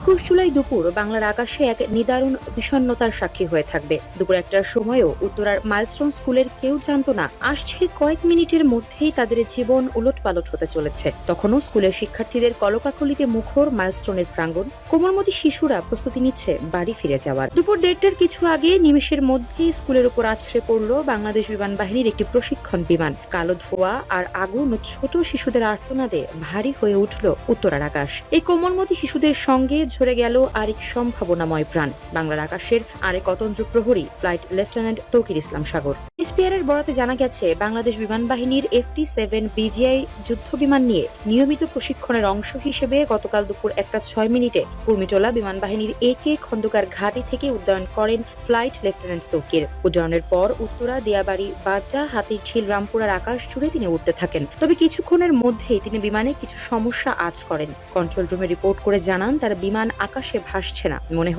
২১ জুলাই দুপুর বাংলার আকাশে এক নিদারুণ বিষণ্ণতার সাক্ষী হয়ে থাকবে। দুপুর ১টার সময়ও উত্তরার মাইলস্টোন স্কুলের কেউ জানত না আসছে কয়েক মিনিটের মধ্যেই তাদের জীবন উলটপালট হতে চলেছে। তখনও স্কুলের শিক্ষার্থীদের কলকাকলিতে মুখর মাইলস্টোনের প্রাঙ্গণ। কোমলমতি শিশুরা প্রস্তুতি নিচ্ছে বাড়ি ফিরে যাওয়ার। দুপুর ১:৩০ কিছু আগে নিমেষের মধ্যেই স্কুলের উপর আছড়ে পড়ল বাংলাদেশ বিমান বাহিনীর একটি প্রশিক্ষণ বিমান। কালো ধোঁয়া আর আগুন ও ছোট শিশুদের আর্তনাদে ভারী হয়ে উঠল উত্তরার আকাশ। এই কোমলমতি শিশুদের সঙ্গে ঝরে গেল আরেক সম্ভাবনাময় প্রাণ, বাংলার আকাশের আরেক অতন্দ্র প্রহরী ফ্লাইট লেফটেন্যান্ট তৌকির ইসলাম সাগর। এসপিআর এর বরাতে জানা গেছে, বাংলাদেশ বিমান বাহিনীর FT-7 BGI যুদ্ধ বিমান নিয়ে নিয়মিত প্রশিক্ষণের অংশ হিসেবে গতকাল দুপুর ১:০৬ কুর্মিটোলা বিমান বাহিনীর AK খন্দকার ঘাঁটি থেকে উড্ডয়ন করেন ফ্লাইট লেফটেন্যান্ট তৌকির। উড্ডয়নের পর উত্তরা, দিয়াবাড়ি, বাড্ডা, হাতিরঝিল, রামপুরার আকাশ জুড়ে তিনি উঠতে থাকেন। তবে কিছুক্ষণের মধ্যেই তিনি বিমানে কিছু সমস্যা আঁচ করেন। কন্ট্রোল রুমে রিপোর্ট করে জানান, তার বিমান আকাশে ভাসছে না, মনে